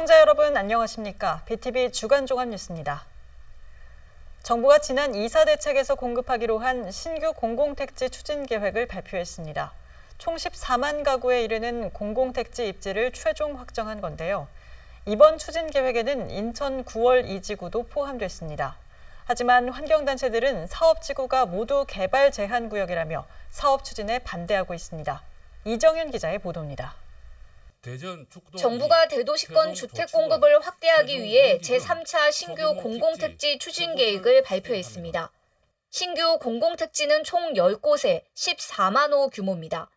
시청자 여러분 안녕하십니까? BTV 주간 종합 뉴스입니다. 정부가 지난 2사 대책에서 공급하기로 한 신규 공공택지 추진 계획을 발표했습니다. 총 14만 가구에 이르는 공공택지 입지를 최종 확정한 건데요. 이번 추진 계획에는 인천 9월 2지구도 포함됐습니다. 하지만 환경단체들은 사업지구가 모두 개발 제한 구역이라며 사업 추진에 반대하고 있습니다. 이정윤 기자의 보도입니다. 정부가 대도시권 주택 공급을 확대하기 위해 제3차 신규 공공택지 추진 계획을 발표했습니다. 신규 공공택지는 총 10곳에 14만 호 규모입니다.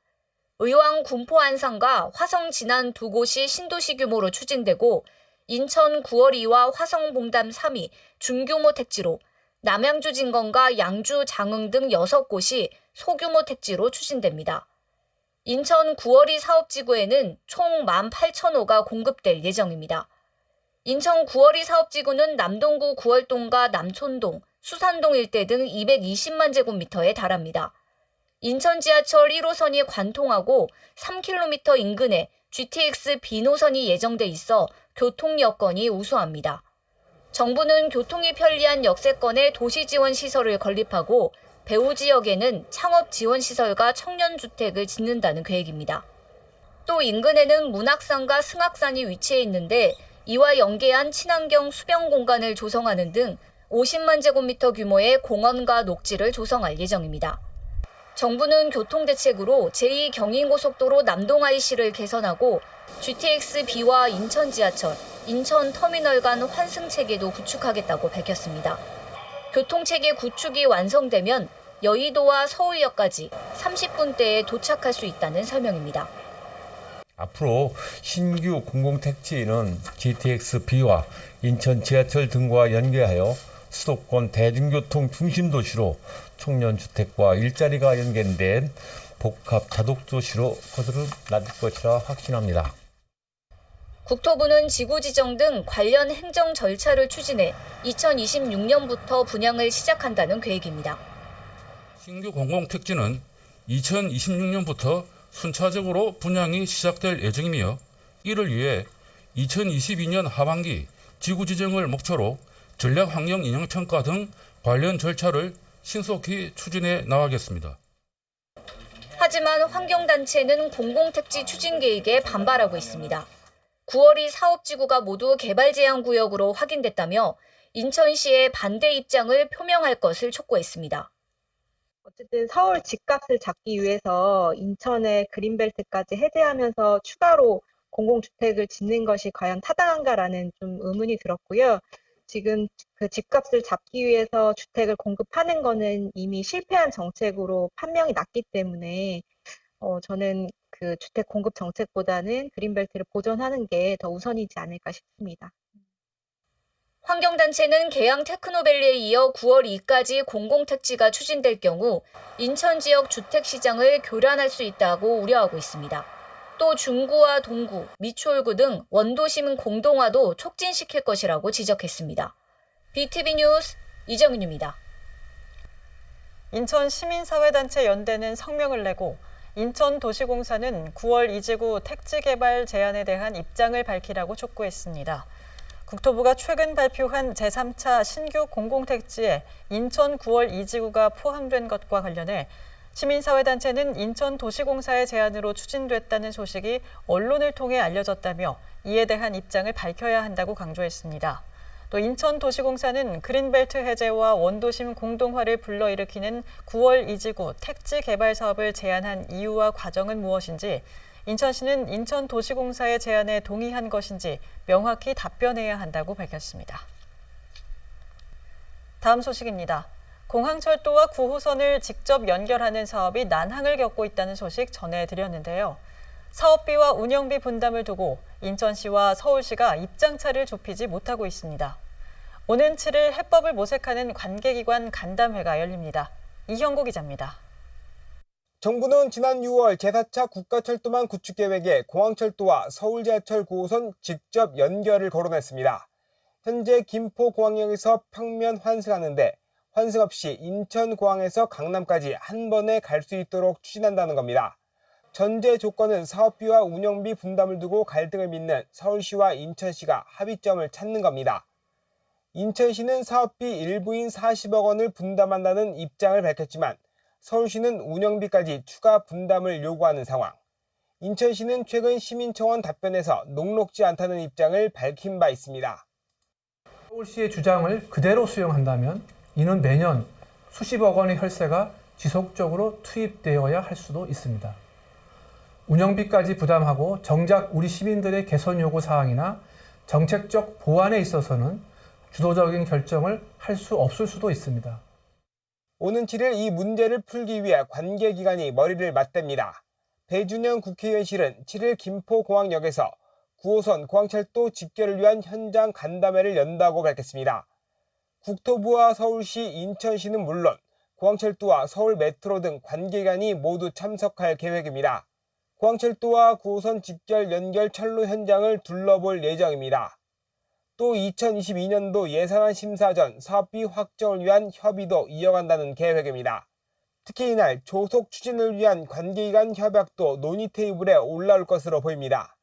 의왕 군포 안산과 화성 진안 두 곳이 신도시 규모로 추진되고 인천 9월 2와 화성 봉담 3이 중규모 택지로 남양주 진건과 양주 장흥 등 6곳이 소규모 택지로 추진됩니다. 인천 9월이 사업지구에는 총 18,000호가 공급될 예정입니다. 인천 9월이 사업지구는 남동구 9월동과 남촌동, 수산동 일대 등 220만 제곱미터에 달합니다. 인천 지하철 1호선이 관통하고 3km 인근에 GTX B노선이 예정돼 있어 교통 여건이 우수합니다. 정부는 교통이 편리한 역세권에 도시지원 시설을 건립하고 배후 지역에는 창업지원시설과 청년주택을 짓는다는 계획입니다. 또 인근에는 문학산과 승악산이 위치해 있는데 이와 연계한 친환경 수변 공간을 조성하는 등 50만 제곱미터 규모의 공원과 녹지를 조성할 예정입니다. 정부는 교통대책으로 제2경인고속도로 남동 IC를 개선하고 GTX-B와 인천 지하철, 인천 터미널 간 환승체계도 구축하겠다고 밝혔습니다. 교통체계 구축이 완성되면 여의도와 서울역까지 30분대에 도착할 수 있다는 설명입니다. 앞으로 신규 공공택지는 GTX-B와 인천 지하철 등과 연계하여 수도권 대중교통 중심 도시로 청년주택과 일자리가 연계된 복합 다독도시로 거듭날 것이라 확신합니다. 국토부는 지구 지정 등 관련 행정 절차를 추진해 2026년부터 분양을 시작한다는 계획입니다. 신규 공공택지는 2026년부터 순차적으로 분양이 시작될 예정이며 이를 위해 2022년 하반기 지구 지정을 목표로 전략환경 인형평가 등 관련 절차를 신속히 추진해 나가겠습니다. 하지만 환경단체는 공공택지 추진 계획에 반발하고 있습니다. 9월이 사업지구가 모두 개발 제한 구역으로 확인됐다며 인천시의 반대 입장을 표명할 것을 촉구했습니다. 어쨌든 서울 집값을 잡기 위해서 인천의 그린벨트까지 해제하면서 추가로 공공주택을 짓는 것이 과연 타당한가라는 좀 의문이 들었고요. 지금 그 집값을 잡기 위해서 주택을 공급하는 거는 이미 실패한 정책으로 판명이 났기 때문에 저는 그 주택 공급 정책보다는 그린벨트를 보존하는 게 더 우선이지 않을까 싶습니다. 환경단체는 계양 테크노밸리에 이어 9월 2까지 공공택지가 추진될 경우 인천 지역 주택시장을 교란할 수 있다고 우려하고 있습니다. 또 중구와 동구, 미추홀구 등 원도심 공동화도 촉진시킬 것이라고 지적했습니다. BTV 뉴스 이정윤입니다. 인천 시민사회단체 연대는 성명을 내고 인천도시공사는 9월 2지구 택지 개발 제한에 대한 입장을 밝히라고 촉구했습니다. 국토부가 최근 발표한 제3차 신규 공공택지에 인천 9월 2지구가 포함된 것과 관련해 시민사회단체는 인천도시공사의 제안으로 추진됐다는 소식이 언론을 통해 알려졌다며 이에 대한 입장을 밝혀야 한다고 강조했습니다. 또 인천도시공사는 그린벨트 해제와 원도심 공동화를 불러일으키는 9월 2지구 택지 개발 사업을 제안한 이유와 과정은 무엇인지, 인천시는 인천도시공사의 제안에 동의한 것인지 명확히 답변해야 한다고 밝혔습니다. 다음 소식입니다. 공항철도와 9호선을 직접 연결하는 사업이 난항을 겪고 있다는 소식 전해드렸는데요. 사업비와 운영비 분담을 두고 인천시와 서울시가 입장차를 좁히지 못하고 있습니다. 오는 7일 해법을 모색하는 관계기관 간담회가 열립니다. 이형구 기자입니다. 정부는 지난 6월 제4차 국가철도망 구축 계획에 공항철도와 서울지하철 9호선 직접 연결을 거론했습니다. 현재 김포공항역에서 평면 환승하는데 환승 없이 인천공항에서 강남까지 한 번에 갈 수 있도록 추진한다는 겁니다. 전제 조건은 사업비와 운영비 분담을 두고 갈등을 빚는 서울시와 인천시가 합의점을 찾는 겁니다. 인천시는 사업비 일부인 40억 원을 분담한다는 입장을 밝혔지만 서울시는 운영비까지 추가 분담을 요구하는 상황. 인천시는 최근 시민청원 답변에서 녹록지 않다는 입장을 밝힌 바 있습니다. 서울시의 주장을 그대로 수용한다면 이는 매년 수십억 원의 혈세가 지속적으로 투입되어야 할 수도 있습니다. 운영비까지 부담하고 정작 우리 시민들의 개선 요구 사항이나 정책적 보완에 있어서는 주도적인 결정을 할 수 없을 수도 있습니다. 오는 7일 이 문제를 풀기 위해 관계기관이 머리를 맞댑니다. 배준영 국회의원실은 7일 김포공항역에서 9호선 공항철도 직결을 위한 현장 간담회를 연다고 밝혔습니다. 국토부와 서울시, 인천시는 물론 공항철도와 서울 메트로 등 관계기관이 모두 참석할 계획입니다. 공항철도와 9호선 직결 연결 철로 현장을 둘러볼 예정입니다. 또 2022년도 예산안 심사 전 사업비 확정을 위한 협의도 이어간다는 계획입니다. 특히 이날 조속 추진을 위한 관계기관 협약도 논의 테이블에 올라올 것으로 보입니다.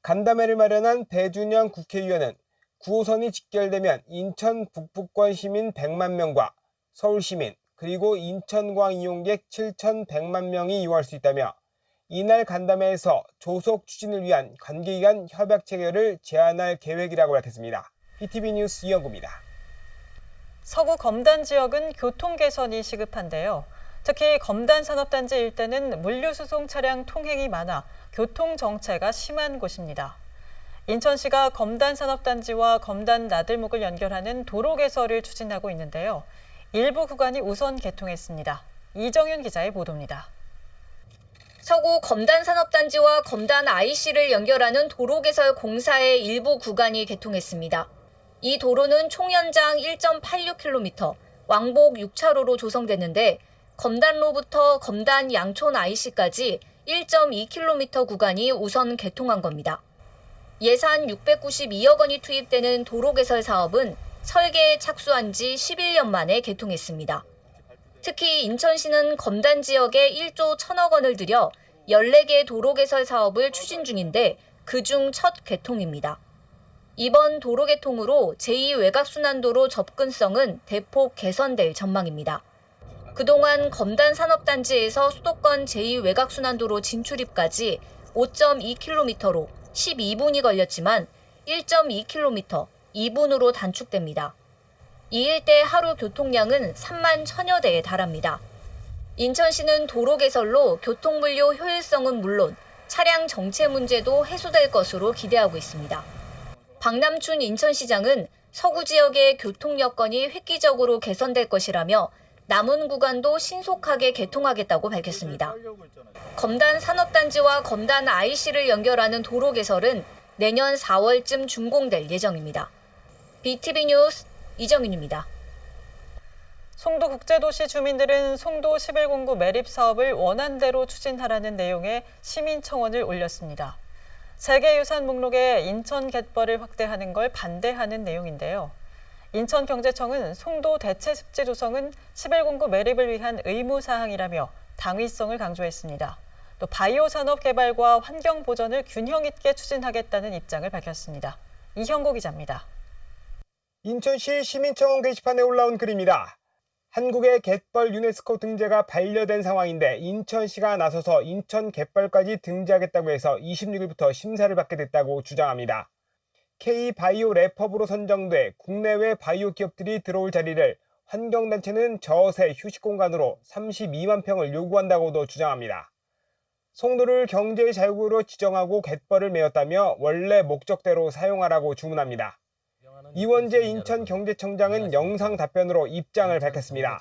간담회를 마련한 배준영 국회의원은 9호선이 직결되면 인천 북부권 시민 100만 명과 서울 시민 그리고 인천공항 이용객 7,100만 명이 이용할 수 있다며 이날 간담회에서 조속 추진을 위한 관계기관 협약 체결을 제안할 계획이라고 밝혔습니다. BTV 뉴스 이영구입니다. 서구 검단 지역은 교통 개선이 시급한데요. 특히 검단 산업단지 일대는 물류수송 차량 통행이 많아 교통 정체가 심한 곳입니다. 인천시가 검단 산업단지와 검단 나들목을 연결하는 도로 개설을 추진하고 있는데요. 일부 구간이 우선 개통했습니다. 이정윤 기자의 보도입니다. 서구 검단 산업단지와 검단 IC를 연결하는 도로 개설 공사의 일부 구간이 개통했습니다. 이 도로는 총 연장 1.86km, 왕복 6차로로 조성됐는데 검단로부터 검단 양촌 IC까지 1.2km 구간이 우선 개통한 겁니다. 예산 692억 원이 투입되는 도로 개설 사업은 설계에 착수한 지 11년 만에 개통했습니다. 특히 인천시는 검단 지역에 1조 1천억 원을 들여 14개 도로 개설 사업을 추진 중인데 그중 첫 개통입니다. 이번 도로 개통으로 제2외곽순환도로 접근성은 대폭 개선될 전망입니다. 그동안 검단 산업단지에서 수도권 제2외곽순환도로 진출입까지 5.2km로 12분이 걸렸지만 1.2km, 2분으로 단축됩니다. 이 일대 하루 교통량은 3만 1,000여 대에 달합니다. 인천시는 도로 개설로 교통물류 효율성은 물론 차량 정체 문제도 해소될 것으로 기대하고 있습니다. 박남춘 인천시장은 서구 지역의 교통 여건이 획기적으로 개선될 것이라며 남은 구간도 신속하게 개통하겠다고 밝혔습니다. 검단 산업단지와 검단 IC를 연결하는 도로 개설은 내년 4월쯤 준공될 예정입니다. BTV 뉴스 이정윤입니다. 송도국제도시 주민들은 송도 11공구 매립 사업을 원안대로 추진하라는 내용의 시민청원을 올렸습니다. 세계유산 목록에 인천 갯벌을 확대하는 걸 반대하는 내용인데요. 인천경제청은 송도 대체 습지 조성은 11공구 매립을 위한 의무사항이라며 당위성을 강조했습니다. 또 바이오 산업 개발과 환경 보전을 균형 있게 추진하겠다는 입장을 밝혔습니다. 이형고 기자입니다. 인천시 시민청원 게시판에 올라온 글입니다. 한국의 갯벌 유네스코 등재가 반려된 상황인데 인천시가 나서서 인천 갯벌까지 등재하겠다고 해서 26일부터 심사를 받게 됐다고 주장합니다. K-바이오 랩허브로 선정돼 국내외 바이오 기업들이 들어올 자리를 환경단체는 저세 휴식공간으로 32만 평을 요구한다고도 주장합니다. 송도를 경제의 자유구로 지정하고 갯벌을 메웠다며 원래 목적대로 사용하라고 주문합니다. 이원재 인천경제청장은 영상 답변으로 입장을 밝혔습니다.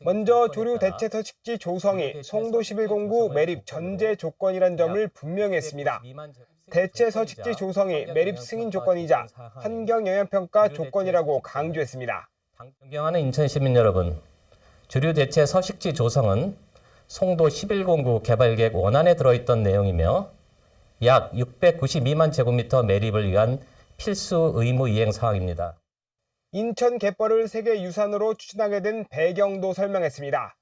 먼저 조류 대체 서식지 조성이 송도 11공구 매립 전제 조건이란 점을 분명히 했습니다. 대체 서식지 조성이 매립 승인 조건이자 환경영향평가 조건이라고 강조했습니다. 존경하는 인천 시민 여러분, 조류 대체 서식지 조성은 송도 11공구 개발계획 원안에 들어있던 내용이며 약 692만 제곱미터 매립을 위한 필수 의무 이행 사항입니다. 인천 갯벌을 세계유산으로 추진하게 된 배경도 설명했습니다.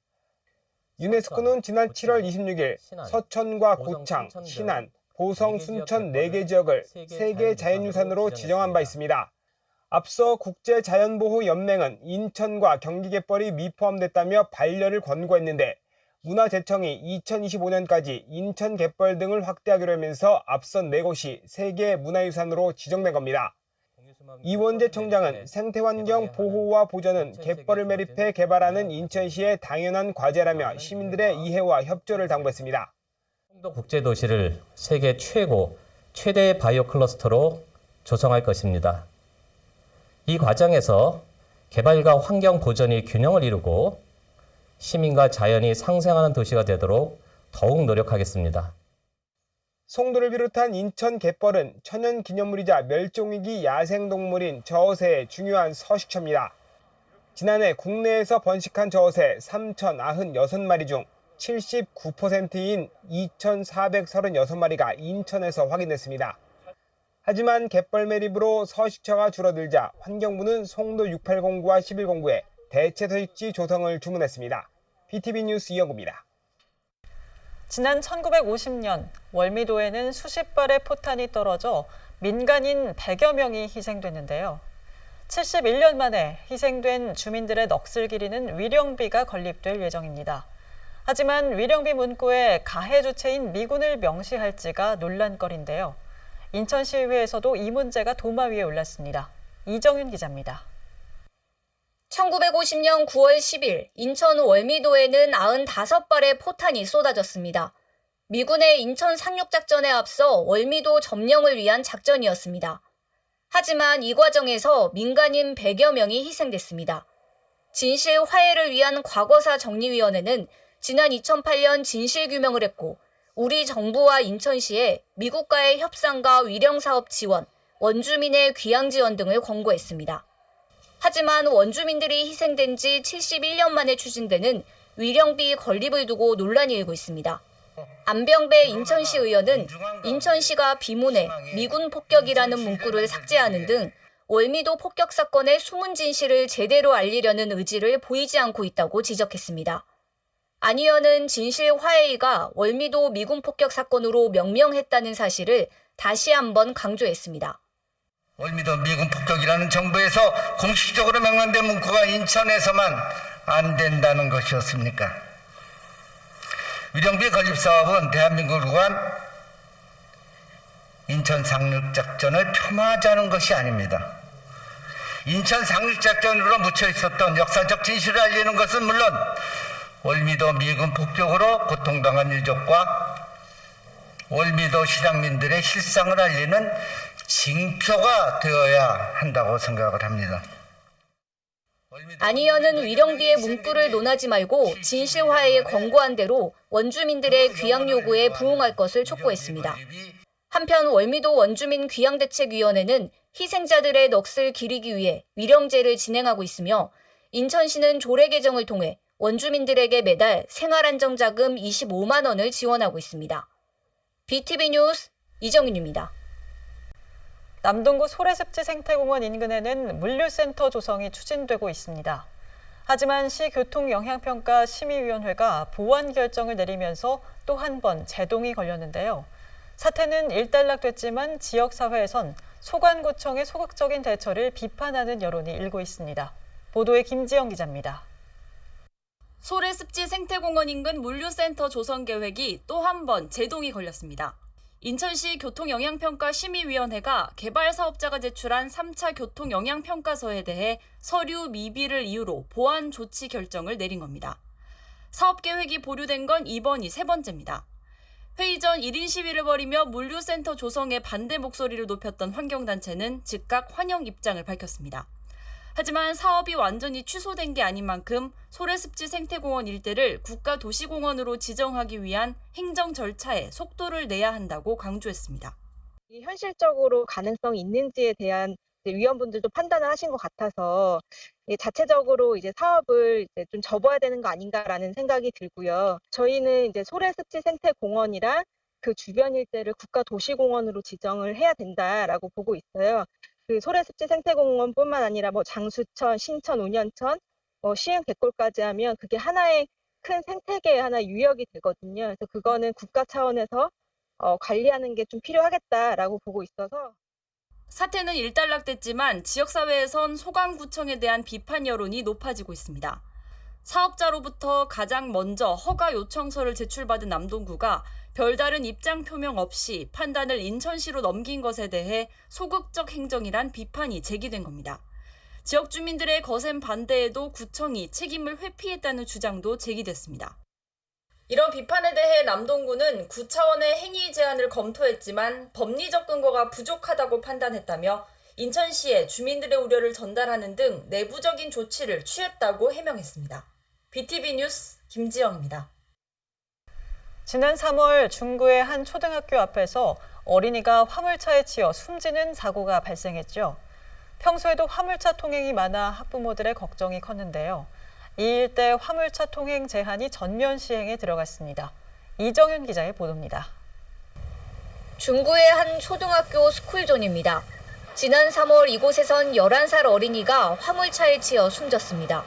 유네스코는 지난 7월 26일 서천과 고창, 신안, 보성, 순천 4개 지역을 세계 자연유산으로 지정한 바 있습니다. 앞서 국제자연보호연맹은 인천과 경기갯벌이 미포함됐다며 반려를 권고했는데 문화재청이 2025년까지 인천 갯벌 등을 확대하기로 하면서 앞선 4곳이 세계 문화유산으로 지정된 겁니다. 이원재 청장은 생태환경 보호와 보전은 갯벌을 매립해 개발하는 인천시의 당연한 과제라며 시민들의 이해와 협조를 당부했습니다. 송도 국제도시를 세계 최대의 바이오 클러스터로 조성할 것입니다. 이 과정에서 개발과 환경 보전이 균형을 이루고 시민과 자연이 상생하는 도시가 되도록 더욱 노력하겠습니다. 송도를 비롯한 인천 갯벌은 천연기념물이자 멸종위기 야생동물인 저어새의 중요한 서식처입니다. 지난해 국내에서 번식한 저어새 3,096마리 중 79%인 2,436마리가 인천에서 확인됐습니다. 하지만 갯벌 매립으로 서식처가 줄어들자 환경부는 송도 6809와 1109에 대체 서식지 조성을 주문했습니다. BTV 뉴스 이영구입니다. 지난 1950년 월미도에는 수십 발의 포탄이 떨어져 민간인 100여 명이 희생됐는데요. 71년 만에 희생된 주민들의 넋을 기리는 위령비가 건립될 예정입니다. 하지만 위령비 문구에 가해 주체인 미군을 명시할지가 논란거리인데요. 인천시의회에서도 이 문제가 도마 위에 올랐습니다. 이정윤 기자입니다. 1950년 9월 10일 인천 월미도에는 95발의 포탄이 쏟아졌습니다. 미군의 인천 상륙작전에 앞서 월미도 점령을 위한 작전이었습니다. 하지만 이 과정에서 민간인 100여 명이 희생됐습니다. 진실 화해를 위한 과거사 정리위원회는 지난 2008년 진실규명을 했고 우리 정부와 인천시에 미국과의 협상과 위령사업 지원, 원주민의 귀향 지원 등을 권고했습니다. 하지만 원주민들이 희생된 지 71년 만에 추진되는 위령비 건립을 두고 논란이 일고 있습니다. 안병배 인천시 의원은 인천시가 비문에 미군 폭격이라는 문구를 삭제하는 등 월미도 폭격 사건의 숨은 진실을 제대로 알리려는 의지를 보이지 않고 있다고 지적했습니다. 안 의원은 진실 화해가 월미도 미군 폭격 사건으로 명명했다는 사실을 다시 한번 강조했습니다. 월미도 미군 폭격이라는 정부에서 공식적으로 명명된 문구가 인천에서만 안 된다는 것이었습니까? 위령비 건립 사업은 대한민국을 위한 인천 상륙작전을 폄하하자는 것이 아닙니다. 인천 상륙작전으로 묻혀 있었던 역사적 진실을 알리는 것은 물론 월미도 미군 폭격으로 고통당한 유족과 월미도 실향민들의 실상을 알리는 징표가 되어야 한다고 생각을 합니다. 안 의원은 위령비의 문구를 논하지 말고 진실 화해에 권고한 대로 원주민들의 귀향 요구에 부응할 것을 촉구했습니다. 한편 월미도 원주민 귀향대책위원회는 희생자들의 넋을 기리기 위해 위령제를 진행하고 있으며 인천시는 조례 개정을 통해 원주민들에게 매달 생활안정자금 25만 원을 지원하고 있습니다. BTV 뉴스 이정윤입니다. 남동구 소래습지 생태공원 인근에는 물류센터 조성이 추진되고 있습니다. 하지만 시교통영향평가 심의위원회가 보완 결정을 내리면서 또 한 번 제동이 걸렸는데요. 사태는 일단락됐지만 지역사회에선 소관구청의 소극적인 대처를 비판하는 여론이 일고 있습니다. 보도에 김지영 기자입니다. 소래습지 생태공원 인근 물류센터 조성 계획이 또 한 번 제동이 걸렸습니다. 인천시 교통영향평가 심의위원회가 개발 사업자가 제출한 3차 교통영향평가서에 대해 서류 미비를 이유로 보완 조치 결정을 내린 겁니다. 사업 계획이 보류된 건 이번이 3번째입니다. 회의 전 1인 시위를 벌이며 물류센터 조성에 반대 목소리를 높였던 환경단체는 즉각 환영 입장을 밝혔습니다. 하지만 사업이 완전히 취소된 게 아닌 만큼 소래습지 생태공원 일대를 국가도시공원으로 지정하기 위한 행정 절차에 속도를 내야 한다고 강조했습니다. 현실적으로 가능성이 있는지에 대한 위원분들도 판단을 하신 것 같아서 자체적으로 이제 사업을 이제 좀 접어야 되는 거 아닌가라는 생각이 들고요. 저희는 이제 소래습지 생태공원이랑 그 주변 일대를 국가도시공원으로 지정을 해야 된다라고 보고 있어요. 그 소래습지 생태공원뿐만 아니라 장수천, 신천, 운현천, 시흥 갯골까지 하면 그게 하나의 큰 생태계의 하나 유역이 되거든요. 그래서 그거는 국가 차원에서 관리하는 게 좀 필요하겠다라고 보고 있어서 사태는 일단락됐지만 지역사회에선 소강구청에 대한 비판 여론이 높아지고 있습니다. 사업자로부터 가장 먼저 허가 요청서를 제출받은 남동구가 별다른 입장 표명 없이 판단을 인천시로 넘긴 것에 대해 소극적 행정이란 비판이 제기된 겁니다. 지역 주민들의 거센 반대에도 구청이 책임을 회피했다는 주장도 제기됐습니다. 이런 비판에 대해 남동구는 구 차원의 행위 제한을 검토했지만 법리적 근거가 부족하다고 판단했다며 인천시에 주민들의 우려를 전달하는 등 내부적인 조치를 취했다고 해명했습니다. BTV 뉴스 김지영입니다. 지난 3월 중구의 한 초등학교 앞에서 어린이가 화물차에 치여 숨지는 사고가 발생했죠. 평소에도 화물차 통행이 많아 학부모들의 걱정이 컸는데요. 이 일대 화물차 통행 제한이 전면 시행에 들어갔습니다. 이정윤 기자의 보도입니다. 중구의 한 초등학교 스쿨존입니다. 지난 3월 이곳에선 11살 어린이가 화물차에 치여 숨졌습니다.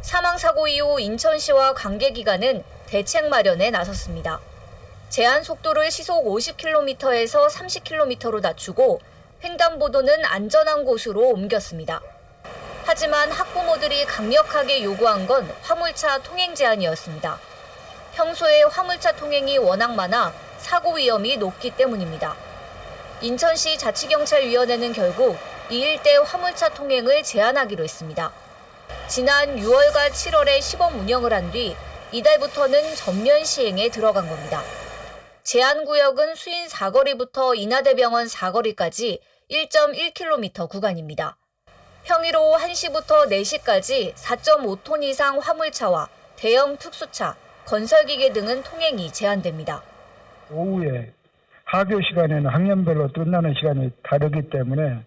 사망사고 이후 인천시와 관계기관은 대책 마련에 나섰습니다. 제한 속도를 시속 50km에서 30km로 낮추고 횡단보도는 안전한 곳으로 옮겼습니다. 하지만 학부모들이 강력하게 요구한 건 화물차 통행 제한이었습니다. 평소에 화물차 통행이 워낙 많아 사고 위험이 높기 때문입니다. 인천시 자치경찰위원회는 결국 이 일대 화물차 통행을 제한하기로 했습니다. 지난 6월과 7월에 시범 운영을 한 뒤 이달부터는 전면 시행에 들어간 겁니다. 제한 구역은 수인 사거리부터 인하대병원 사거리까지 1.1km 구간입니다. 평일 오후 1시부터 4시까지 4.5톤 이상 화물차와 대형 특수차, 건설기계 등은 통행이 제한됩니다. 오후에 하교 시간에는 학년별로 끝나는 시간이 다르기 때문에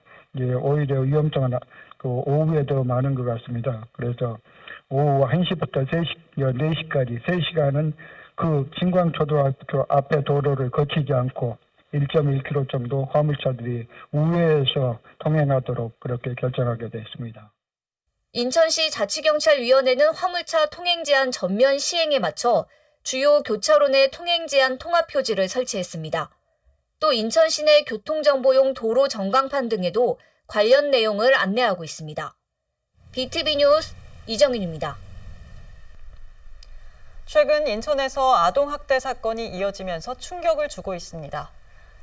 오히려 위험성은 오후에 더 많은 것 같습니다. 그래서 오후 1시부터 4시까지 3시간은 그 진광초등학교 앞에 도로를 거치지 않고 1.1km 정도 화물차들이 우회해서 통행하도록 그렇게 결정하게 됐습니다. 인천시 자치경찰위원회는 화물차 통행 제한 전면 시행에 맞춰 주요 교차로 내 통행 제한 통합 표지를 설치했습니다. 또 인천 시내 교통정보용 도로 전광판 등에도 관련 내용을 안내하고 있습니다. BTV 뉴스 이정윤입니다. 최근 인천에서 아동학대 사건이 이어지면서 충격을 주고 있습니다.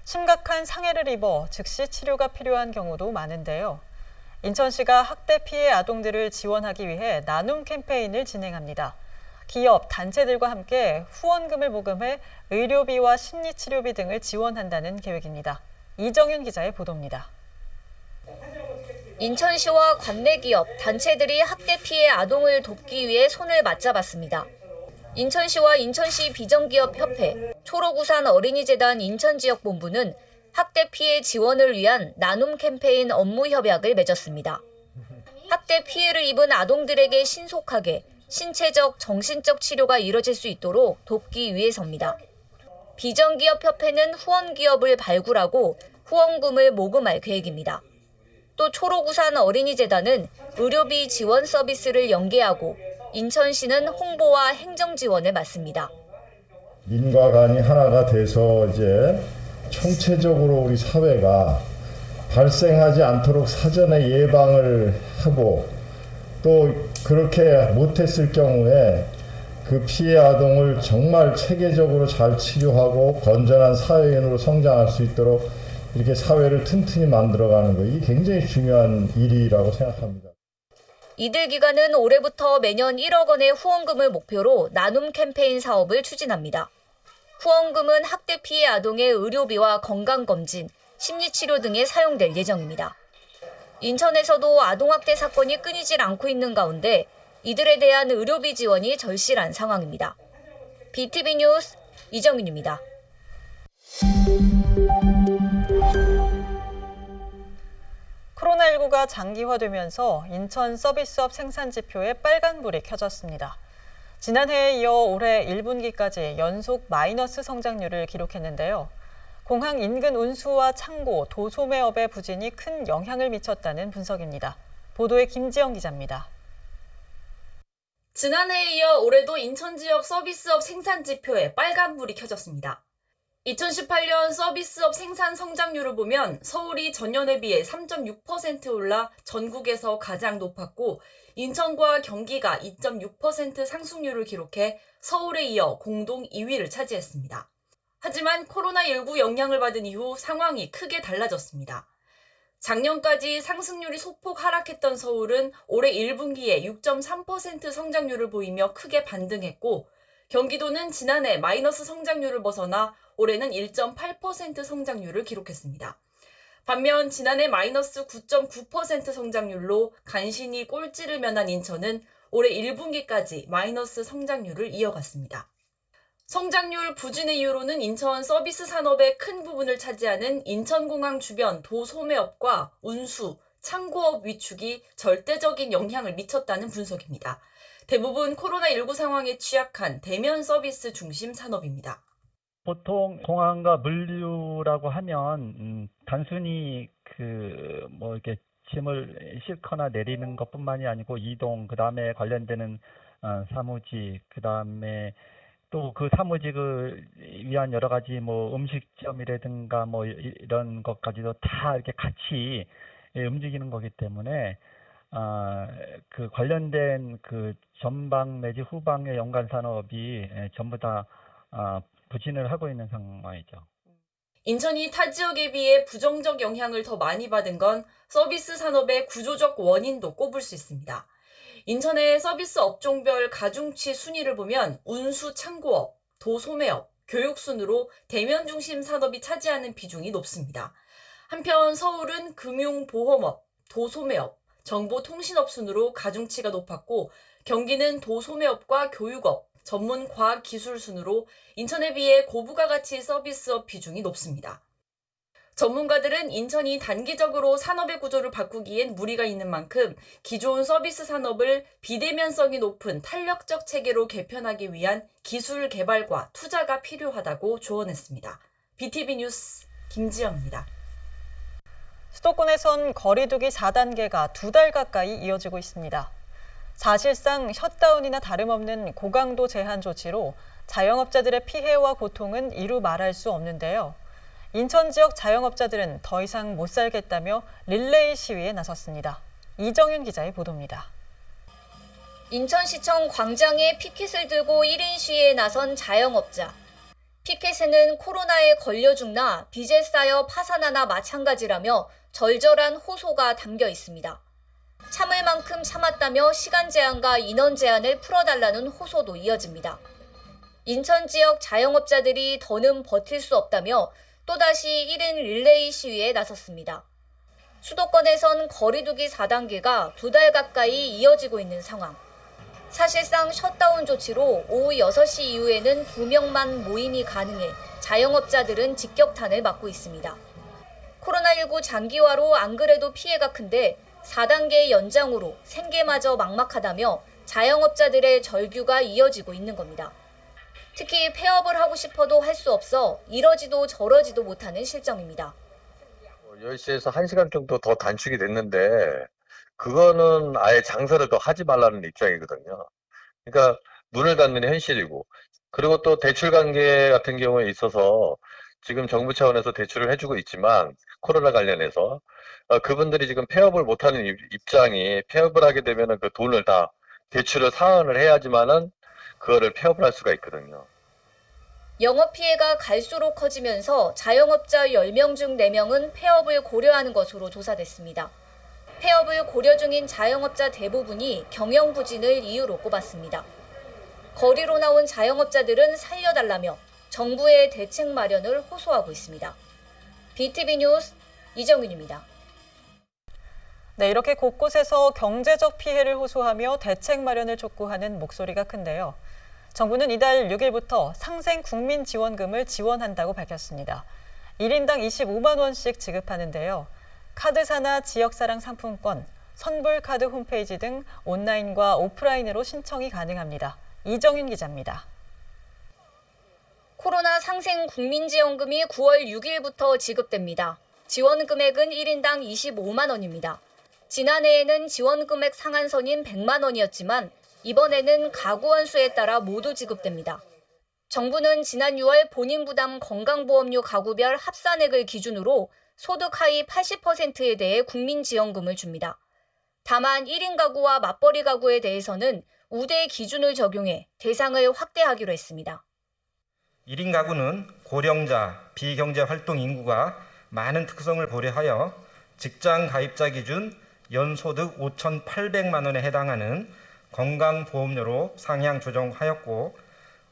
심각한 상해를 입어 즉시 치료가 필요한 경우도 많은데요. 인천시가 학대 피해 아동들을 지원하기 위해 나눔 캠페인을 진행합니다. 기업, 단체들과 함께 후원금을 모금해 의료비와 심리치료비 등을 지원한다는 계획입니다. 이정윤 기자의 보도입니다. 인천시와 관내 기업, 단체들이 학대 피해 아동을 돕기 위해 손을 맞잡았습니다. 인천시와 인천시 비정기업협회, 초록우산 어린이재단 인천지역본부는 학대 피해 지원을 위한 나눔 캠페인 업무 협약을 맺었습니다. 학대 피해를 입은 아동들에게 신속하게 신체적, 정신적 치료가 이뤄질 수 있도록 돕기 위해서입니다. 비정기업협회는 후원기업을 발굴하고 후원금을 모금할 계획입니다. 또 초록우산 어린이재단은 의료비 지원 서비스를 연계하고 인천시는 홍보와 행정 지원을 맡습니다. 민과 간이 하나가 돼서 이제 총체적으로 우리 사회가 발생하지 않도록 사전에 예방을 하고 또 그렇게 못했을 경우에 그 피해 아동을 정말 체계적으로 잘 치료하고 건전한 사회인으로 성장할 수 있도록 이렇게 사회를 튼튼히 만들어가는 거, 이게 굉장히 중요한 일이라고 생각합니다. 이들 기관은 올해부터 매년 1억 원의 후원금을 목표로 나눔 캠페인 사업을 추진합니다. 후원금은 학대 피해 아동의 의료비와 건강검진, 심리치료 등에 사용될 예정입니다. 인천에서도 아동학대 사건이 끊이질 않고 있는 가운데 이들에 대한 의료비 지원이 절실한 상황입니다. BTV 뉴스 이정윤입니다. 코로나19가 장기화되면서 인천 서비스업 생산지표에 빨간불이 켜졌습니다. 지난해에 이어 올해 1분기까지 연속 마이너스 성장률을 기록했는데요. 공항 인근 운수와 창고, 도소매업의 부진이 큰 영향을 미쳤다는 분석입니다. 보도에 김지영 기자입니다. 지난해에 이어 올해도 인천 지역 서비스업 생산 지표에 빨간불이 켜졌습니다. 2018년 서비스업 생산 성장률을 보면 서울이 전년에 비해 3.6% 올라 전국에서 가장 높았고 인천과 경기가 2.6% 상승률을 기록해 서울에 이어 공동 2위를 차지했습니다. 하지만 코로나19 영향을 받은 이후 상황이 크게 달라졌습니다. 작년까지 상승률이 소폭 하락했던 서울은 올해 1분기에 6.3% 성장률을 보이며 크게 반등했고 경기도는 지난해 마이너스 성장률을 벗어나 올해는 1.8% 성장률을 기록했습니다. 반면 지난해 마이너스 9.9% 성장률로 간신히 꼴찌를 면한 인천은 올해 1분기까지 마이너스 성장률을 이어갔습니다. 성장률 부진의 이유로는 인천 서비스 산업의 큰 부분을 차지하는 인천공항 주변 도소매업과 운수, 창고업 위축이 절대적인 영향을 미쳤다는 분석입니다. 대부분 코로나19 상황에 취약한 대면 서비스 중심 산업입니다. 보통 공항과 물류라고 하면 단순히 이렇게 짐을 싣거나 내리는 것뿐만이 아니고 이동, 그다음에 관련되는 사무직, 그다음에 또 그 사무직을 위한 여러 가지 음식점이라든가 이런 것까지도 다 이렇게 같이 움직이는 거기 때문에 그 관련된 그 전방 내지 후방의 연관 산업이 전부 다 부진을 하고 있는 상황이죠. 인천이 타 지역에 비해 부정적 영향을 더 많이 받은 건 서비스 산업의 구조적 원인도 꼽을 수 있습니다. 인천의 서비스 업종별 가중치 순위를 보면 운수 창고업, 도소매업, 교육 순으로 대면 중심 산업이 차지하는 비중이 높습니다. 한편 서울은 금융보험업, 도소매업, 정보통신업 순으로 가중치가 높았고 경기는 도소매업과 교육업, 전문과학기술 순으로 인천에 비해 고부가 가치 서비스업 비중이 높습니다. 전문가들은 인천이 단기적으로 산업의 구조를 바꾸기엔 무리가 있는 만큼 기존 서비스 산업을 비대면성이 높은 탄력적 체계로 개편하기 위한 기술 개발과 투자가 필요하다고 조언했습니다. BTV 뉴스 김지영입니다. 수도권에선 거리두기 4단계가 2달 가까이 이어지고 있습니다. 사실상 셧다운이나 다름없는 고강도 제한 조치로 자영업자들의 피해와 고통은 이루 말할 수 없는데요. 인천 지역 자영업자들은 더 이상 못 살겠다며 릴레이 시위에 나섰습니다. 이정윤 기자의 보도입니다. 인천시청 광장에 피켓을 들고 1인 시위에 나선 자영업자. 피켓에는 코로나에 걸려 죽나 빚에 쌓여 파산하나 마찬가지라며 절절한 호소가 담겨 있습니다. 참을 만큼 참았다며 시간 제한과 인원 제한을 풀어달라는 호소도 이어집니다. 인천 지역 자영업자들이 더는 버틸 수 없다며 또다시 1인 릴레이 시위에 나섰습니다. 수도권에선 거리두기 4단계가 2달 가까이 이어지고 있는 상황. 사실상 셧다운 조치로 오후 6시 이후에는 2명만 모임이 가능해 자영업자들은 직격탄을 맞고 있습니다. 코로나19 장기화로 안 그래도 피해가 큰데 4단계 연장으로 생계마저 막막하다며 자영업자들의 절규가 이어지고 있는 겁니다. 특히 폐업을 하고 싶어도 할 수 없어 이러지도 저러지도 못하는 실정입니다. 10시에서 1시간 정도 더 단축이 됐는데 그거는 아예 장사를 더 하지 말라는 입장이거든요. 그러니까 문을 닫는 현실이고, 그리고 또 대출 관계 같은 경우에 있어서 지금 정부 차원에서 대출을 해주고 있지만 코로나 관련해서 그분들이 지금 폐업을 못하는 입장이, 폐업을 하게 되면은 그 돈을 다 대출을 상환을 해야지만은 그거를 폐업을 할 수가 있거든요. 영업 피해가 갈수록 커지면서 자영업자 10명 중 4명은 폐업을 고려하는 것으로 조사됐습니다. 폐업을 고려 중인 자영업자 대부분이 경영 부진을 이유로 꼽았습니다. 거리로 나온 자영업자들은 살려달라며 정부의 대책 마련을 호소하고 있습니다. BTV 뉴스 이정윤입니다. 네, 이렇게 곳곳에서 경제적 피해를 호소하며 대책 마련을 촉구하는 목소리가 큰데요. 정부는 이달 6일부터 상생국민지원금을 지원한다고 밝혔습니다. 1인당 25만 원씩 지급하는데요. 카드사나 지역사랑 상품권, 선불카드 홈페이지 등 온라인과 오프라인으로 신청이 가능합니다. 이정윤 기자입니다. 코로나 상생국민지원금이 9월 6일부터 지급됩니다. 지원 금액은 1인당 25만 원입니다. 지난해에는 지원 금액 상한선인 100만 원이었지만 이번에는 가구 원수에 따라 모두 지급됩니다. 정부는 지난 6월 본인 부담 건강보험료 가구별 합산액을 기준으로 소득 하위 80%에 대해 국민지원금을 줍니다. 다만 1인 가구와 맞벌이 가구에 대해서는 우대 기준을 적용해 대상을 확대하기로 했습니다. 1인 가구는 고령자, 비경제활동 인구가 많은 특성을 고려하여 직장 가입자 기준 연소득 5,800만 원에 해당하는 건강보험료로 상향 조정하였고,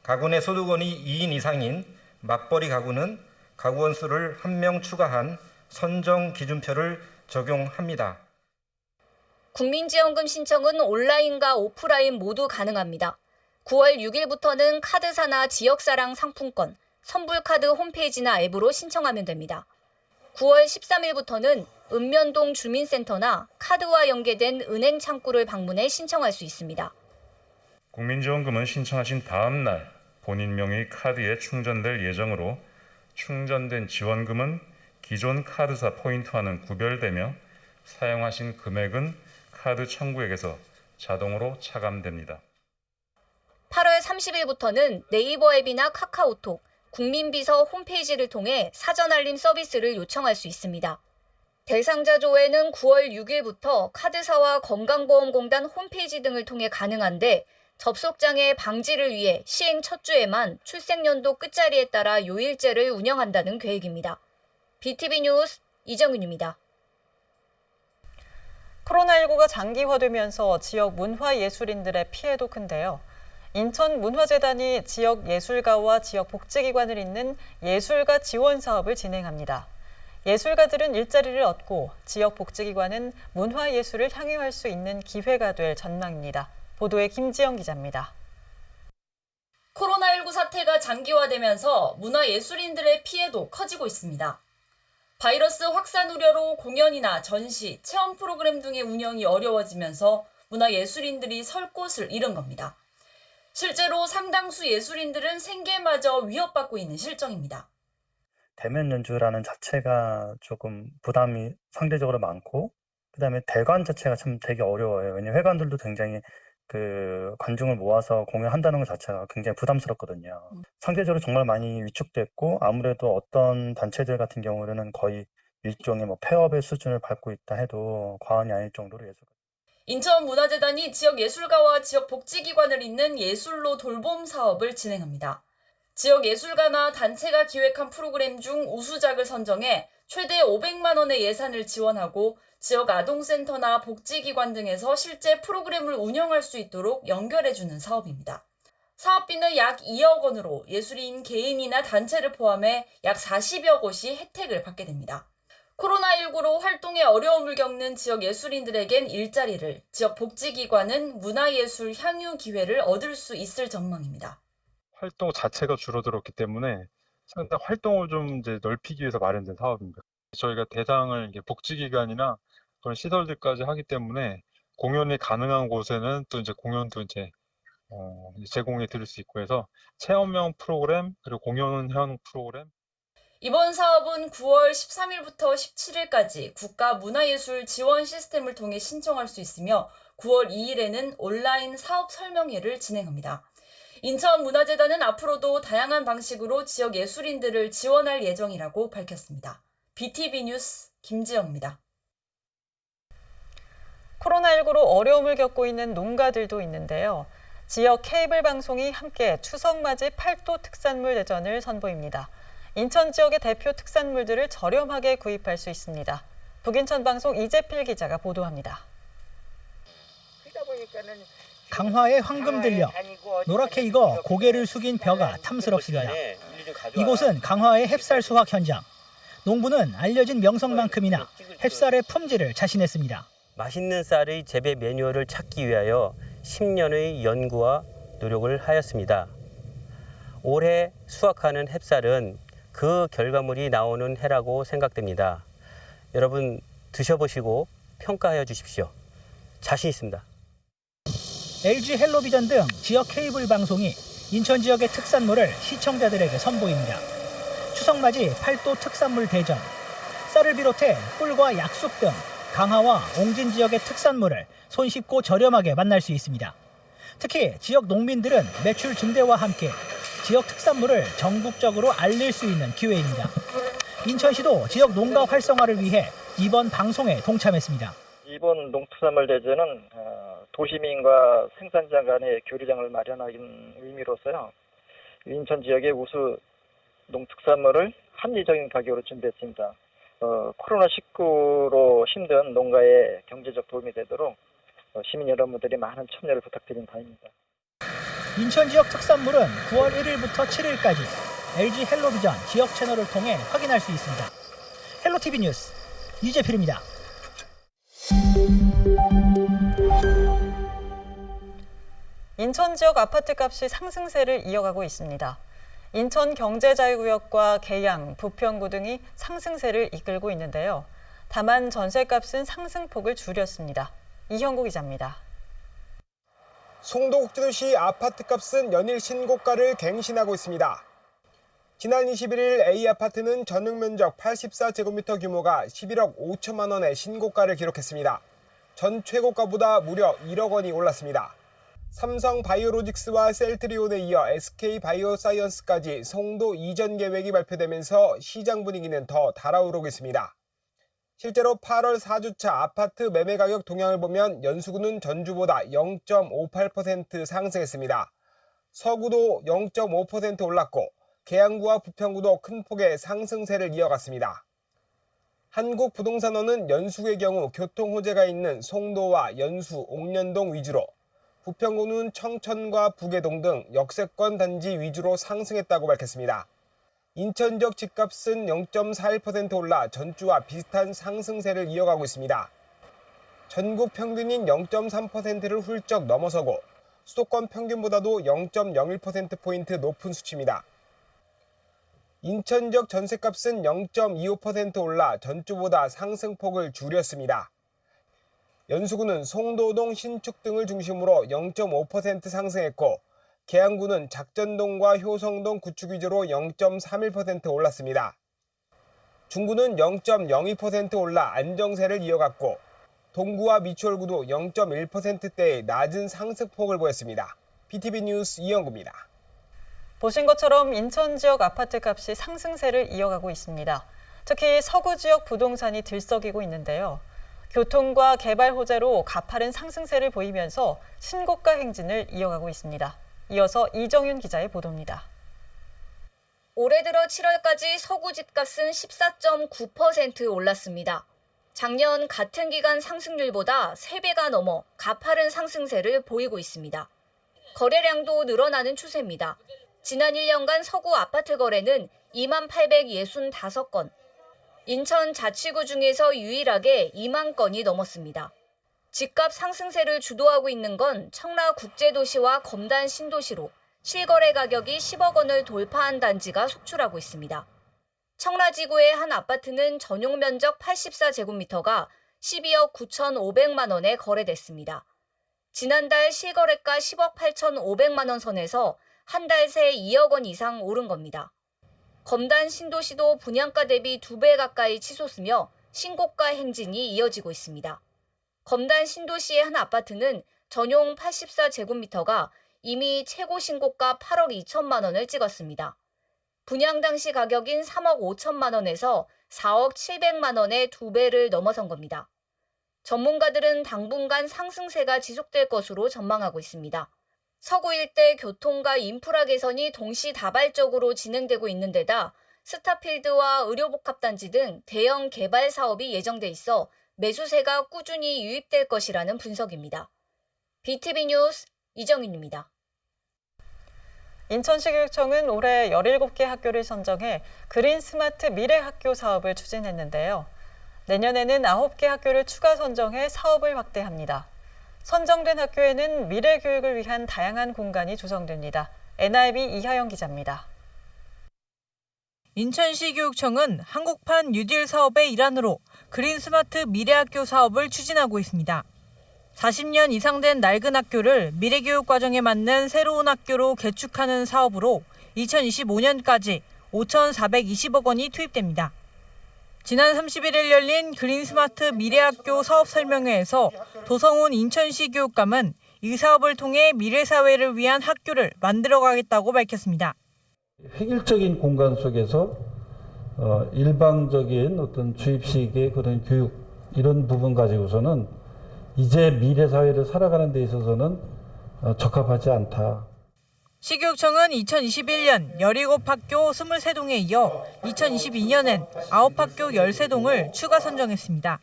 가구 내 소득원이 2인 이상인 맞벌이 가구는 가구 원수를 1명 추가한 선정 기준표를 적용합니다. 국민지원금 신청은 온라인과 오프라인 모두 가능합니다. 9월 6일부터는 카드사나 지역사랑 상품권, 선불카드 홈페이지나 앱으로 신청하면 됩니다. 9월 13일부터는 읍면동 주민센터나 카드와 연계된 은행 창구를 방문해 신청할 수 있습니다. 국민지원금은 신청하신 다음 날 본인 명의 카드에 충전될 예정으로, 충전된 지원금은 기존 카드사 포인트와는 구별되며 사용하신 금액은 카드 창구액에서 자동으로 차감됩니다. 8월 30일부터는 네이버 앱이나 카카오톡, 국민비서 홈페이지를 통해 사전 알림 서비스를 요청할 수 있습니다. 대상자 조회는 9월 6일부터 카드사와 건강보험공단 홈페이지 등을 통해 가능한데, 접속장애 방지를 위해 시행 첫 주에만 출생연도 끝자리에 따라 요일제를 운영한다는 계획입니다. BTV 뉴스 이정윤입니다. 코로나19가 장기화되면서 지역 문화예술인들의 피해도 큰데요. 인천문화재단이 지역 예술가와 지역 복지기관을 잇는 예술가 지원 사업을 진행합니다. 예술가들은 일자리를 얻고 지역 복지기관은 문화예술을 향유할 수 있는 기회가 될 전망입니다. 보도에 김지영 기자입니다. 코로나19 사태가 장기화되면서 문화예술인들의 피해도 커지고 있습니다. 바이러스 확산 우려로 공연이나 전시, 체험 프로그램 등의 운영이 어려워지면서 문화예술인들이 설 곳을 잃은 겁니다. 실제로 상당수 예술인들은 생계마저 위협받고 있는 실정입니다. 대면 연주라는 자체가 조금 부담이 상대적으로 많고, 그다음에 대관 자체가 참 되게 어려워요. 왜냐면 회관들도 굉장히 관중을 모아서 공연한다는 것 자체가 굉장히 부담스럽거든요. 상대적으로 정말 많이 위축됐고, 아무래도 어떤 단체들 같은 경우는 거의 일종의 폐업의 수준을 밟고 있다 해도 과언이 아닐 정도로 인천문화재단이 지역 예술가와 지역 복지기관을 잇는 예술로 돌봄 사업을 진행합니다. 지역 예술가나 단체가 기획한 프로그램 중 우수작을 선정해 최대 500만 원의 예산을 지원하고, 지역 아동센터나 복지기관 등에서 실제 프로그램을 운영할 수 있도록 연결해주는 사업입니다. 사업비는 약 2억 원으로 예술인 개인이나 단체를 포함해 약 40여 곳이 혜택을 받게 됩니다. 코로나19로 활동에 어려움을 겪는 지역 예술인들에겐 일자리를, 지역 복지기관은 문화예술 향유 기회를 얻을 수 있을 전망입니다. 활동 자체가 줄어들었기 때문에 상당 활동을 좀 이제 넓히기 위해서 마련된 사업입니다. 저희가 대상을 복지기관이나 그런 시설들까지 하기 때문에 공연이 가능한 곳에는 또 이제 공연도 이제 제공해 드릴 수 있고 해서 체험형 프로그램 그리고 공연형 프로그램. 이번 사업은 9월 13일부터 17일까지 국가문화예술 지원 시스템을 통해 신청할 수 있으며 9월 2일에는 온라인 사업 설명회를 진행합니다. 인천문화재단은 앞으로도 다양한 방식으로 지역 예술인들을 지원할 예정이라고 밝혔습니다. BTV 뉴스 김지영입니다. 코로나19로 어려움을 겪고 있는 농가들도 있는데요. 지역 케이블 방송이 함께 추석맞이 팔도 특산물 대전을 선보입니다. 인천 지역의 대표 특산물들을 저렴하게 구입할 수 있습니다. 북인천 방송 이재필 기자가 보도합니다. 강화의 황금 들녘, 노랗게 익어 고개를 숙인 벼가 탐스럽습니다. 이곳은 강화의 햅쌀 수확 현장. 농부는 알려진 명성만큼이나 햅쌀의 품질을 자신했습니다. 맛있는 쌀의 재배 매뉴얼을 찾기 위하여 10년의 연구와 노력을 하였습니다. 올해 수확하는 햅쌀은 그 결과물이 나오는 해라고 생각됩니다. 여러분 드셔보시고 평가하여 주십시오. 자신 있습니다. LG 헬로비전 등 지역 케이블 방송이 인천 지역의 특산물을 시청자들에게 선보입니다. 추석맞이 팔도 특산물 대전. 쌀을 비롯해 꿀과 약숙 등 강화와 옹진 지역의 특산물을 손쉽고 저렴하게 만날 수 있습니다. 특히 지역 농민들은 매출 증대와 함께 지역 특산물을 전국적으로 알릴 수 있는 기회입니다. 인천시도 지역 농가 활성화를 위해 이번 방송에 동참했습니다. 이번 농특산물 대제는 도시민과 생산자 간의 교류장을 마련하는 의미로서요. 인천 지역의 우수 농특산물을 합리적인 가격으로 준비했습니다. 코로나19로 힘든 농가의 경제적 도움이 되도록 시민 여러분들이 많은 참여를 부탁드린 바입니다. 인천 지역 특산물은 9월 1일부터 7일까지 LG 헬로비전 지역 채널을 통해 확인할 수 있습니다. 헬로TV 뉴스 유재필입니다. 인천 지역 아파트값이 상승세를 이어가고 있습니다. 인천 경제자유구역과 계양, 부평구 등이 상승세를 이끌고 있는데요. 다만 전세값은 상승폭을 줄였습니다. 이형구 기자입니다. 송도국제도시 아파트값은 연일 신고가를 갱신하고 있습니다. 지난 21일 A아파트는 전용면적 84제곱미터 규모가 11억 5천만 원의 신고가를 기록했습니다. 전 최고가보다 무려 1억 원이 올랐습니다. 삼성 바이오로직스와 셀트리온에 이어 SK 바이오사이언스까지 송도 이전 계획이 발표되면서 시장 분위기는 더 달아오르고 있습니다. 실제로 8월 4주차 아파트 매매 가격 동향을 보면 연수구는 전주보다 0.58% 상승했습니다. 서구도 0.5% 올랐고 계양구와 부평구도 큰 폭의 상승세를 이어갔습니다. 한국부동산원은 연수구의 경우 교통 호재가 있는 송도와 연수, 옥년동 위주로, 부평구는 청천과 부계동 등 역세권 단지 위주로 상승했다고 밝혔습니다. 인천 지역 집값은 0.41% 올라 전주와 비슷한 상승세를 이어가고 있습니다. 전국 평균인 0.3%를 훌쩍 넘어서고 수도권 평균보다도 0.01%포인트 높은 수치입니다. 인천 지역 전세값은 0.25% 올라 전주보다 상승폭을 줄였습니다. 연수구는 송도동, 신축 등을 중심으로 0.5% 상승했고 계양구는 작전동과 효성동 구축 위주로 0.31% 올랐습니다. 중구는 0.02% 올라 안정세를 이어갔고 동구와 미추홀구도 0.1%대의 낮은 상승폭을 보였습니다. BTV 뉴스 이영구입니다. 보신 것처럼 인천 지역 아파트값이 상승세를 이어가고 있습니다. 특히 서구 지역 부동산이 들썩이고 있는데요. 교통과 개발 호재로 가파른 상승세를 보이면서 신고가 행진을 이어가고 있습니다. 이어서 이정윤 기자의 보도입니다. 올해 들어 7월까지 서구 집값은 14.9% 올랐습니다. 작년 같은 기간 상승률보다 3배가 넘어 가파른 상승세를 보이고 있습니다. 거래량도 늘어나는 추세입니다. 지난 1년간 서구 아파트 거래는 2만 865건, 인천 자치구 중에서 유일하게 2만 건이 넘었습니다. 집값 상승세를 주도하고 있는 건 청라국제도시와 검단 신도시로 실거래 가격이 10억 원을 돌파한 단지가 속출하고 있습니다. 청라지구의 한 아파트는 전용 면적 84제곱미터가 12억 9,500만 원에 거래됐습니다. 지난달 실거래가 10억 8,500만 원 선에서 한 달 새 2억 원 이상 오른 겁니다. 검단 신도시도 분양가 대비 2배 가까이 치솟으며 신고가 행진이 이어지고 있습니다. 검단 신도시의 한 아파트는 전용 84제곱미터가 이미 최고 신고가 8억 2천만 원을 찍었습니다. 분양 당시 가격인 3억 5천만 원에서 4억 700만 원의 2배를 넘어선 겁니다. 전문가들은 당분간 상승세가 지속될 것으로 전망하고 있습니다. 서구 일대 교통과 인프라 개선이 동시다발적으로 진행되고 있는 데다 스타필드와 의료복합단지 등 대형 개발 사업이 예정돼 있어 매수세가 꾸준히 유입될 것이라는 분석입니다. BTV 뉴스 이정윤입니다. 인천시 교육청은 올해 17개 학교를 선정해 그린 스마트 미래 학교 사업을 추진했는데요. 내년에는 9개 학교를 추가 선정해 사업을 확대합니다. 선정된 학교에는 미래 교육을 위한 다양한 공간이 조성됩니다. NIB 이하영 기자입니다. 인천시 교육청은 한국판 뉴딜 사업의 일환으로 그린 스마트 미래학교 사업을 추진하고 있습니다. 40년 이상 된 낡은 학교를 미래교육 과정에 맞는 새로운 학교로 개축하는 사업으로 2025년까지 5,420억 원이 투입됩니다. 지난 31일 열린 그린 스마트 미래학교 사업 설명회에서 도성훈 인천시 교육감은 이 사업을 통해 미래 사회를 위한 학교를 만들어가겠다고 밝혔습니다. 획일적인 공간 속에서 일방적인 어떤 주입식의 그런 교육 이런 부분 가지고서는 이제 미래 사회를 살아가는 데 있어서는 적합하지 않다. 시교육청은 2021년 17학교 23동에 이어 2022년엔 9학교 13동을 추가 선정했습니다.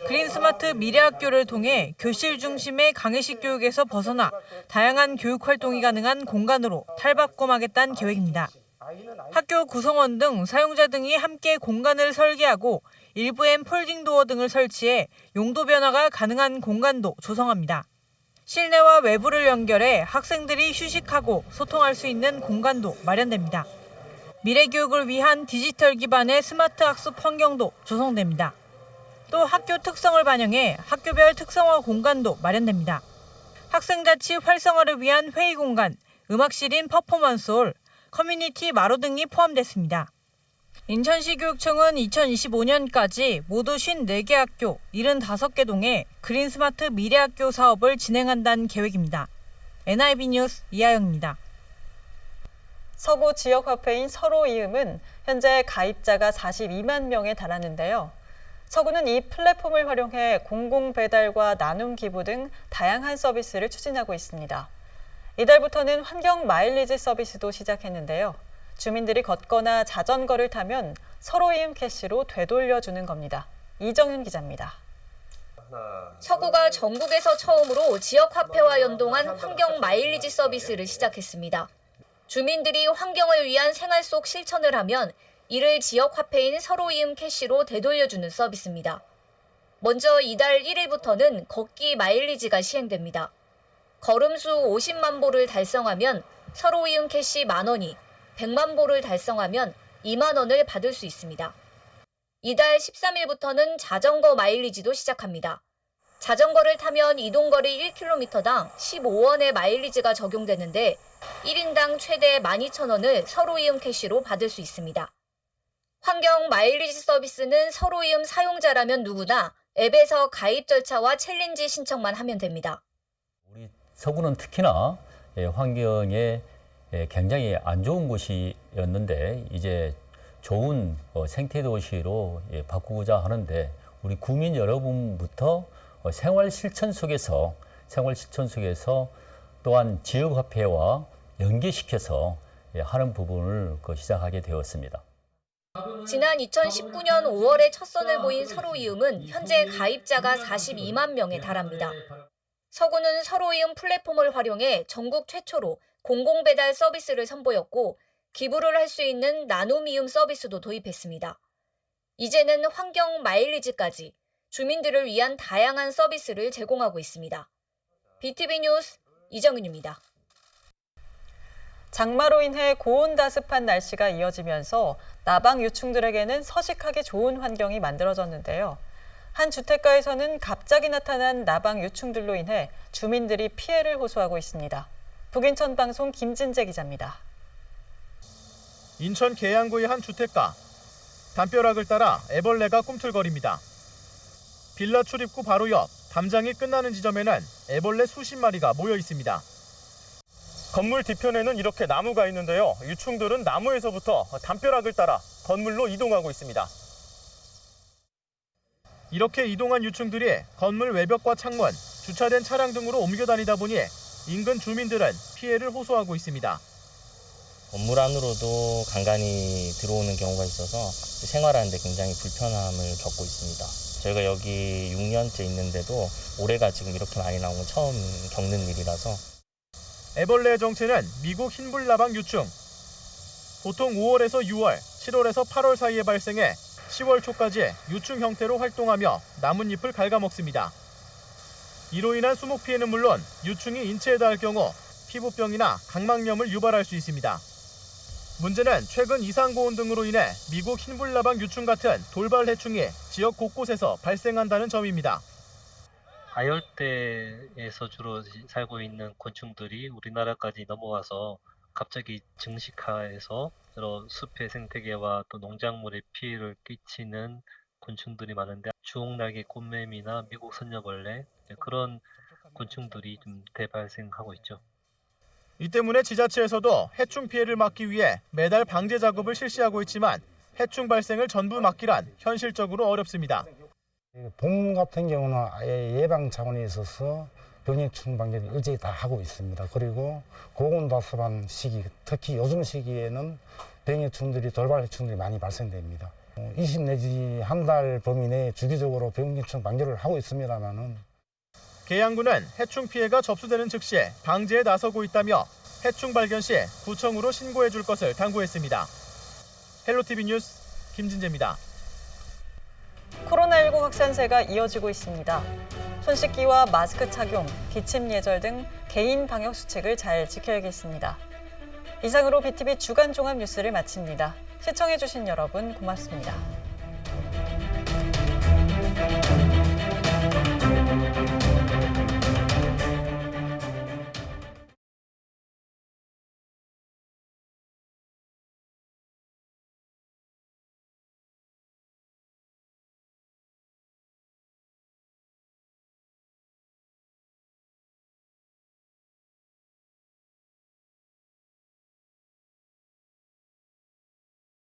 그린스마트 미래학교를 통해 교실 중심의 강의식 교육에서 벗어나 다양한 교육 활동이 가능한 공간으로 탈바꿈하겠다는 계획입니다. 학교 구성원 등 사용자 등이 함께 공간을 설계하고 일부엔 폴딩 도어 등을 설치해 용도 변화가 가능한 공간도 조성합니다. 실내와 외부를 연결해 학생들이 휴식하고 소통할 수 있는 공간도 마련됩니다. 미래 교육을 위한 디지털 기반의 스마트 학습 환경도 조성됩니다. 또 학교 특성을 반영해 학교별 특성화 공간도 마련됩니다. 학생 자치 활성화를 위한 회의 공간, 음악실인 퍼포먼스홀, 커뮤니티 마루 등이 포함됐습니다. 인천시 교육청은 2025년까지 모두 54개 학교, 75개 동에 그린스마트 미래학교 사업을 진행한다는 계획입니다. NIB 뉴스 이하영입니다. 서구 지역화폐인 서로이음은 현재 가입자가 42만 명에 달하는데요. 서구는 이 플랫폼을 활용해 공공배달과 나눔 기부 등 다양한 서비스를 추진하고 있습니다. 이달부터는 환경 마일리지 서비스도 시작했는데요. 주민들이 걷거나 자전거를 타면 서로이음 캐시로 되돌려주는 겁니다. 이정윤 기자입니다. 서구가 전국에서 처음으로 지역화폐와 연동한 환경 마일리지 서비스를 시작했습니다. 주민들이 환경을 위한 생활 속 실천을 하면 이를 지역화폐인 서로이음 캐시로 되돌려주는 서비스입니다. 먼저 이달 1일부터는 걷기 마일리지가 시행됩니다. 걸음수 50만 보를 달성하면 서로이음 캐시 10,000원이, 100만 보를 달성하면 2만 원을 받을 수 있습니다. 이달 13일부터는 자전거 마일리지도 시작합니다. 자전거를 타면 이동거리 1km당 15원의 마일리지가 적용되는데 1인당 최대 12,000원을 서로이음 캐시로 받을 수 있습니다. 환경 마일리지 서비스는 서로이음 사용자라면 누구나 앱에서 가입 절차와 챌린지 신청만 하면 됩니다. 우리 서구는 특히나 환경에 굉장히 안 좋은 곳이었는데 이제 좋은 생태 도시로 바꾸고자 하는데 우리 국민 여러분부터 생활 실천 속에서 또한 지역 화폐와 연계시켜서 하는 부분을 시작하게 되었습니다. 지난 2019년 5월에 첫 선을 보인 서로이음은 현재 가입자가 42만 명에 달합니다. 서구는 서로이음 플랫폼을 활용해 전국 최초로 공공배달 서비스를 선보였고 기부를 할 수 있는 나눔이음 서비스도 도입했습니다. 이제는 환경 마일리지까지 주민들을 위한 다양한 서비스를 제공하고 있습니다. BTV 뉴스 이정윤입니다. 장마로 인해 고온다습한 날씨가 이어지면서 나방 유충들에게는 서식하기 좋은 환경이 만들어졌는데요. 한 주택가에서는 갑자기 나타난 나방 유충들로 인해 주민들이 피해를 호소하고 있습니다. 북인천 방송 김진재 기자입니다. 인천 계양구의 한 주택가. 담벼락을 따라 애벌레가 꿈틀거립니다. 빌라 출입구 바로 옆 담장이 끝나는 지점에는 애벌레 수십 마리가 모여 있습니다. 건물 뒤편에는 이렇게 나무가 있는데요. 유충들은 나무에서부터 담벼락을 따라 건물로 이동하고 있습니다. 이렇게 이동한 유충들이 건물 외벽과 창문, 주차된 차량 등으로 옮겨 다니다 보니 인근 주민들은 피해를 호소하고 있습니다. 건물 안으로도 간간히 들어오는 경우가 있어서 생활하는 데 굉장히 불편함을 겪고 있습니다. 저희가 여기 6년째 있는데도 올해가 지금 이렇게 많이 나온 건 처음 겪는 일이라서. 애벌레의 정체는 미국 흰불나방 유충. 보통 5월에서 6월, 7월에서 8월 사이에 발생해 10월 초까지 유충 형태로 활동하며 나뭇잎을 갉아먹습니다. 이로 인한 수목 피해는 물론 유충이 인체에 닿을 경우 피부병이나 각막염을 유발할 수 있습니다. 문제는 최근 이상고온 등으로 인해 미국 흰불나방 유충 같은 돌발 해충이 지역 곳곳에서 발생한다는 점입니다. 아열대에서 주로 살고 있는 곤충들이 우리나라까지 넘어와서 갑자기 증식화해서 여러 숲의 생태계와 또 농작물에 피해를 끼치는 곤충들이 많은데 주홍날개 꽃매미나 미국 선녀벌레 그런 곤충들이 좀 대발생하고 있죠. 이 때문에 지자체에서도 해충 피해를 막기 위해 매달 방제 작업을 실시하고 있지만 해충 발생을 전부 막기란 현실적으로 어렵습니다. 봄 같은 경우는 아예 예방 차원에 있어서 병해충 방제를 일제히 다 하고 있습니다. 그리고 고온다습한 시기, 특히 요즘 시기에는 병해충들이 돌발해충들이 많이 발생됩니다. 20 내지 한 달 범위 내에 주기적으로 병해충 방제를 하고 있습니다만은 계양군은 해충 피해가 접수되는 즉시 방제에 나서고 있다며 해충 발견 시 구청으로 신고해 줄 것을 당부했습니다. 헬로티비 뉴스 김진재입니다. 코로나19 확산세가 이어지고 있습니다. 손 씻기와 마스크 착용, 기침 예절 등 개인 방역 수칙을 잘 지켜야겠습니다. 이상으로 BTV 주간 종합 뉴스를 마칩니다. 시청해주신 여러분 고맙습니다.